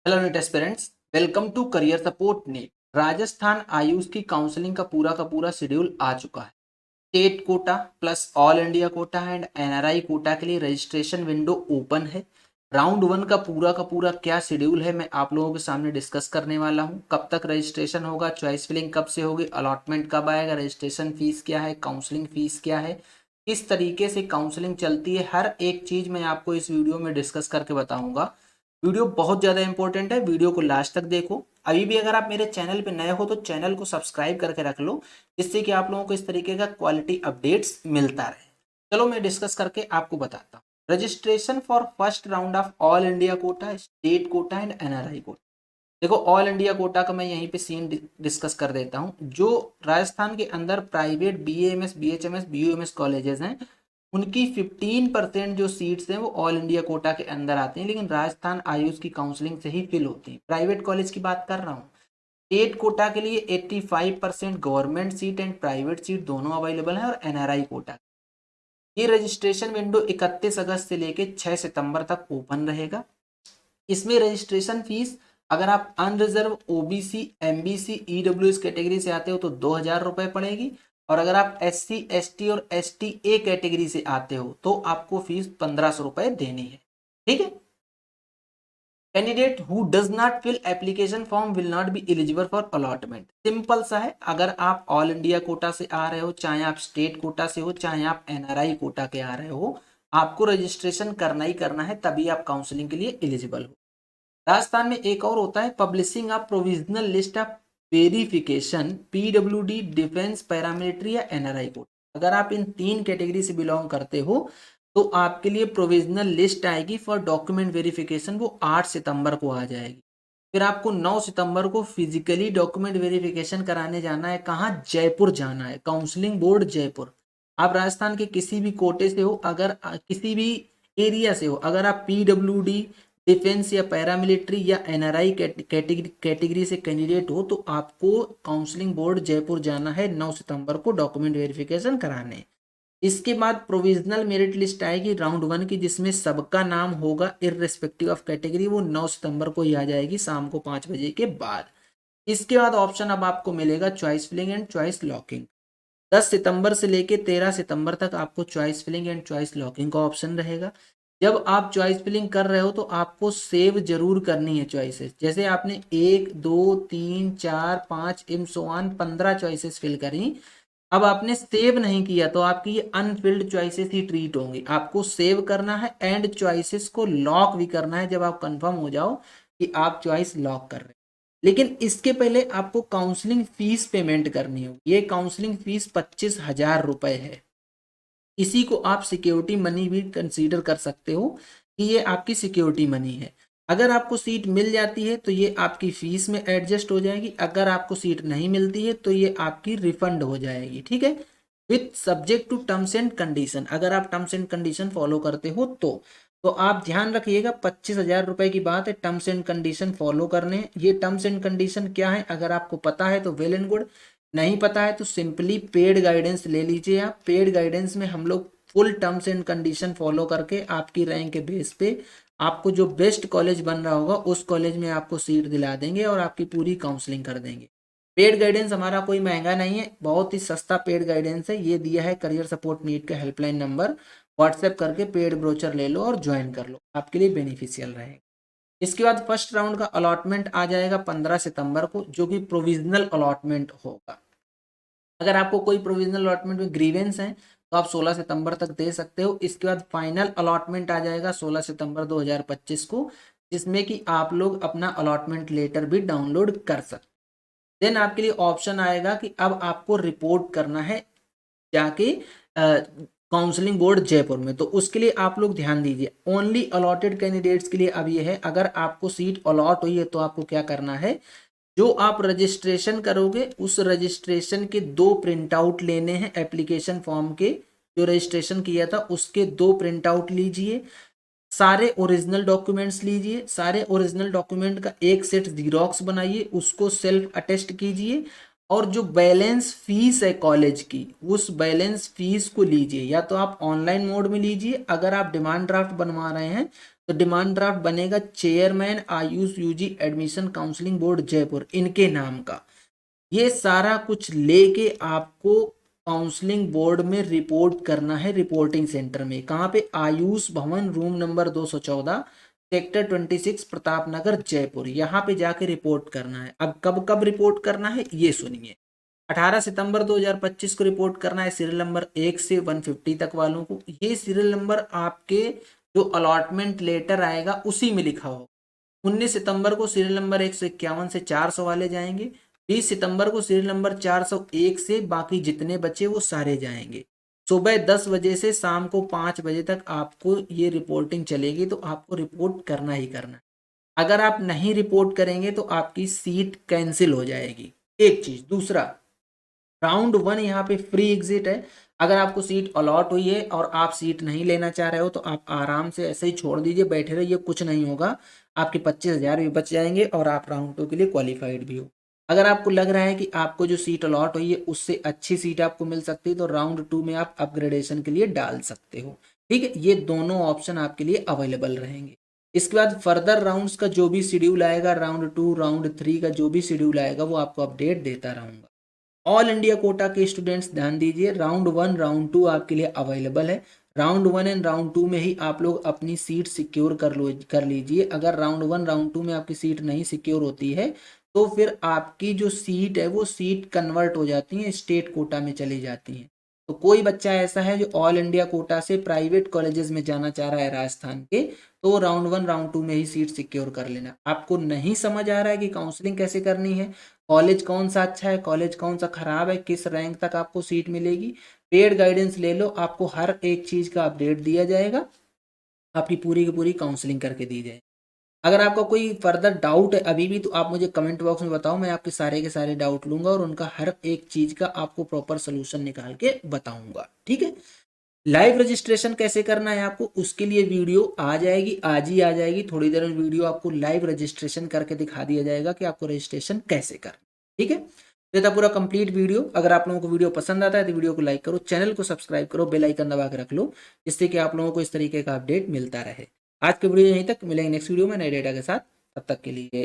Hello NEET aspirants, welcome to career support NEET. Rajasthan AYUSH की counselling का पूरा शेड्यूल आ चुका है। State quota plus all India quota and NRI quota के लिए रजिस्ट्रेशन विंडो ओपन है। राउंड वन का पूरा क्या शेड्यूल है मैं आप लोगों के सामने डिस्कस करने वाला हूं। कब तक रजिस्ट्रेशन होगा, चॉइस फिलिंग कब से होगी, अलॉटमेंट कब आएगा, रजिस्ट्रेशन फीस क्या है, काउंसलिंग फीस क्या है, किस तरीके से काउंसलिंग चलती है, हर एक चीज मैं आपको इस वीडियो में डिस्कस करके बताऊंगा। वीडियो बहुत ज़्यादा इंपॉर्टेंट है, वीडियो को लास्ट तक देखो। अभी भी अगर आप मेरे चैनल पे नए हो तो चैनल को सब्सक्राइब करके रख लो, जिससे कि आप लोगों को इस तरीके का क्वालिटी अपडेट्स मिलता रहे। चलो मैं डिस्कस करके आपको बताता हूँ। Registration for first round of all India Kota, state quota and NRI Kota. देखो, ऑल इंडिया कोटा का मैं यहीं पे सीन डिस्कस कर देता हूँ। जो राजस्थान के अंदर private BAMS, BHMS, BUMS colleges हैं, उनकी 15% जो सीट्स हैं वो ऑल इंडिया कोटा के अंदर आती हैं, लेकिन राजस्थान आयुष की काउंसलिंग से ही फिल होती हैं। प्राइवेट कॉलेज की बात कर रहा हूँ। स्टेट कोटा के लिए 85% government seat and private seat दोनों अवेलेबल है। और एनआरआई कोटा, ये रजिस्ट्रेशन विंडो 31 अगस्त से लेके 6 सितंबर तक ओपन रहेगा। इसमें रजिस्ट्रेशन फीस, अगर आप unreserved, OBC, MBC, EWS category से आते हो तो 2,000 रुपये पड़ेगी। और अगर आप एससी, एसटी और एसटी ए कैटेगरी से आते हो तो आपको फीस 1,500 रुपये देनी है। ठीक है। Candidate who does not fill application form will not be eligible for allotment. Simple सा है, अगर आप ऑल इंडिया कोटा से आ रहे हो, चाहे आप स्टेट कोटा से हो, चाहे आप एनआरआई कोटा के आ रहे हो, आपको रजिस्ट्रेशन करना ही करना है, तभी आप काउंसलिंग के लिए एलिजिबल हो। राजस्थान में एक और होता है, publishing of provisional list of verification, PWD, defence, paramilitary या एनआरआई कोड। अगर आप इन तीन कैटेगरी से बिलोंग करते हो तो आपके लिए प्रोविजनल लिस्ट आएगी फॉर डॉक्यूमेंट वेरिफिकेशन, वो 8 सितंबर को आ जाएगी। फिर आपको 9 सितंबर को फिजिकली डॉक्यूमेंट वेरिफिकेशन कराने जाना है। कहाँ? जयपुर जाना है, काउंसलिंग बोर्ड जयपुर। आप राजस्थान के किसी भी कोटे से हो, अगर किसी भी एरिया से हो, अगर आप पीडब्ल्यूडी, डिफेंस या पैरामिलिट्री या एनआरआई कैटेगरी से कैंडिडेट हो तो आपको काउंसलिंग बोर्ड जयपुर जाना है 9 सितंबर को डॉक्यूमेंट वेरिफिकेशन कराने। इसके बाद प्रोविजनल मेरिट लिस्ट आएगी राउंड वन की, जिसमें सबका नाम होगा इररिस्पेक्टिव ऑफ कैटेगरी। वो 9 सितंबर को ही आ जाएगी शाम को 5 बजे के बाद। इसके बाद ऑप्शन अब आपको मिलेगा choice filling and choice locking. 10 सितंबर से लेके 13 सितंबर तक आपको choice filling and choice locking का ऑप्शन रहेगा। जब आप चॉइस फिलिंग कर रहे हो तो आपको सेव जरूर करनी है चॉइसेस। जैसे आपने 1, 2, 3, 4, 5 and so on 15 choices fill करी, अब आपने सेव नहीं किया तो आपकी ये अनफिल्ड चॉइसेस ही ट्रीट होंगी। आपको सेव करना है एंड चॉइसेस को लॉक भी करना है जब आप कंफर्म हो जाओ कि आप चॉइस लॉक कर रहे हैं। लेकिन इसके पहले आपको काउंसलिंग फीस पेमेंट करनी होगी। ये काउंसलिंग फीस 25,000 रुपए है। इसी को आप सिक्योरिटी मनी भी कंसीडर कर सकते हो कि ये आपकी सिक्योरिटी मनी है। अगर आपको सीट मिल जाती है तो ये आपकी फीस में एडजस्ट हो जाएगी, अगर आपको सीट नहीं मिलती है तो ये आपकी रिफंड हो जाएगी। ठीक है, with subject to terms and condition. अगर आप टर्म्स एंड कंडीशन फॉलो करते हो तो आप ध्यान रखिएगा, 25,000 रुपए की बात है, टर्म्स एंड कंडीशन फॉलो करने हैं। ये टर्म्स एंड कंडीशन क्या है, अगर आपको पता है तो वेल एंड गुड, नहीं पता है तो सिंपली पेड गाइडेंस ले लीजिए। आप पेड गाइडेंस में हम लोग full terms and condition follow करके आपकी रैंक के बेस पे आपको जो बेस्ट कॉलेज बन रहा होगा उस कॉलेज में आपको सीट दिला देंगे और आपकी पूरी काउंसलिंग कर देंगे। पेड गाइडेंस हमारा कोई महंगा नहीं है, बहुत ही सस्ता पेड गाइडेंस है। ये दिया है करियर सपोर्ट नीट का हेल्पलाइन नंबर, व्हाट्सएप करके पेड ब्रोचर ले लो और ज्वाइन कर लो, आपके लिए बेनिफिशियल रहेगा। इसके बाद फर्स्ट राउंड का अलॉटमेंट आ जाएगा 15 सितंबर को, जो कि प्रोविजनल अलॉटमेंट होगा। अगर आपको कोई प्रोविजनल अलॉटमेंट में ग्रीवेंस है तो आप 16 सितंबर तक दे सकते हो। इसके बाद फाइनल अलॉटमेंट आ जाएगा 16 सितंबर 2025 को, जिसमें कि आप लोग अपना अलॉटमेंट लेटर भी डाउनलोड कर सकते। देन आपके लिए ऑप्शन आएगा कि अब आपको रिपोर्ट करना है जाके काउंसलिंग बोर्ड जयपुर में। तो उसके लिए आप लोग ध्यान दीजिए, ओनली अलॉटेड कैंडिडेट्स के लिए अब ये है, अगर आपको सीट अलॉट हुई है तो आपको क्या करना है, जो आप रजिस्ट्रेशन करोगे उस रजिस्ट्रेशन के 2 प्रिंट आउट लेने हैं एप्लीकेशन फॉर्म के। जो रजिस्ट्रेशन किया था उसके 2 प्रिंट आउट लीजिए, सारे ओरिजिनल डॉक्यूमेंट्स लीजिए, सारे ओरिजिनल डॉक्यूमेंट का एक सेट जीरोक्स बनाइए, उसको सेल्फ अटेस्ट कीजिए और जो बैलेंस फीस है कॉलेज की उस बैलेंस फीस को लीजिए। या तो आप ऑनलाइन मोड में लीजिए, अगर आप डिमांड ड्राफ्ट बनवा रहे हैं तो डिमांड ड्राफ्ट बनेगा chairman AYUSH UG admission counselling board Jaipur, इनके नाम का। ये सारा कुछ लेके आपको काउंसलिंग बोर्ड में रिपोर्ट करना है, रिपोर्टिंग सेंटर में। कहाँ पे? आयुष भवन, room number 214, sector 26, Pratap Nagar, Jaipur. यहाँ पे जाके रिपोर्ट करना है। अब कब कब रिपोर्ट करना है ये सुनिए। 18 सितंबर 2025 को रिपोर्ट करना है, सीरियल नंबर 1 से 150 तक वालों को। ये सीरियल नंबर आपके जो अलॉटमेंट लेटर आएगा उसी में लिखा हो। 19 सितंबर को सीरियल नंबर 151 से 400 वाले जाएंगे। 20 सितंबर को सीरियल नंबर 401 से बाकी जितने बचे वो सारे जाएंगे। सुबह 10 बजे से शाम को 5 बजे तक आपको ये रिपोर्टिंग चलेगी, तो आपको रिपोर्ट करना ही करना है। अगर आप नहीं रिपोर्ट करेंगे तो आपकी सीट कैंसिल हो जाएगी, एक चीज। दूसरा, राउंड 1 यहाँ पे फ्री एग्जिट है। अगर आपको सीट अलॉट हुई है और आप सीट नहीं लेना चाह रहे हो तो आप आराम से ऐसे ही छोड़ दीजिए, बैठे रहिए, कुछ नहीं होगा। आपके 25,000 भी बच जाएंगे और आप राउंड 2 के लिए क्वालिफाइड भी हो। अगर आपको लग रहा है कि आपको जो सीट अलॉट हुई है उससे अच्छी सीट आपको मिल सकती है तो राउंड 2 में आप अपग्रेडेशन के लिए डाल सकते हो। ठीक है, ये दोनों ऑप्शन आपके लिए अवेलेबल रहेंगे। इसके बाद फर्दर राउंड्स का जो भी शेड्यूल आएगा, राउंड 2 राउंड 3 का जो भी शेड्यूल आएगा वो आपको अपडेट देता रहूंगा। ऑल इंडिया कोटा के स्टूडेंट्स ध्यान दीजिए, राउंड 1 राउंड 2 आपके लिए अवेलेबल है। राउंड 1 एंड राउंड 2 में ही आप लोग अपनी सीट सिक्योर कर लीजिए। अगर राउंड 1 राउंड 2 में आपकी सीट नहीं सिक्योर होती है तो फिर आपकी जो सीट है वो सीट कन्वर्ट हो जाती है, स्टेट कोटा में चली जाती है। तो कोई बच्चा ऐसा है जो ऑल इंडिया कोटा से प्राइवेट कॉलेजेस में जाना चाह रहा है राजस्थान के, तो राउंड 1 राउंड 2 में ही सीट सिक्योर कर लेना। आपको नहीं समझ आ रहा है कि काउंसलिंग कैसे करनी है, कॉलेज कौन सा अच्छा है, कॉलेज कौन सा खराब है, किस रैंक तक आपको सीट मिलेगी, पेड गाइडेंस ले लो, आपको हर एक चीज का अपडेट दिया जाएगा, आपकी पूरी की पूरी काउंसलिंग करके दी जाएगी। अगर आपका कोई फर्दर डाउट है अभी भी तो आप मुझे कमेंट बॉक्स में बताओ, मैं आपके सारे के सारे डाउट लूंगा और उनका हर एक चीज का आपको प्रॉपर सोल्यूशन निकाल के बताऊंगा। ठीक है, लाइव रजिस्ट्रेशन कैसे करना है आपको, उसके लिए वीडियो आ जाएगी, आज ही आ जाएगी। थोड़ी देर में वीडियो आपको लाइव रजिस्ट्रेशन करके दिखा दिया जाएगा कि आपको रजिस्ट्रेशन कैसे करना। ठीक है, तो ये था पूरा कंप्लीट वीडियो। अगर आप लोगों को वीडियो पसंद आता है तो वीडियो को लाइक करो, चैनल को सब्सक्राइब करो, बेल आइकन दबा के रख लो, जिससे कि आप लोगों को इस तरीके का अपडेट मिलता रहे। आज के वीडियो यहीं तक, मिलेंगे नेक्स्ट वीडियो में नए डेटा के साथ। तब तक के लिए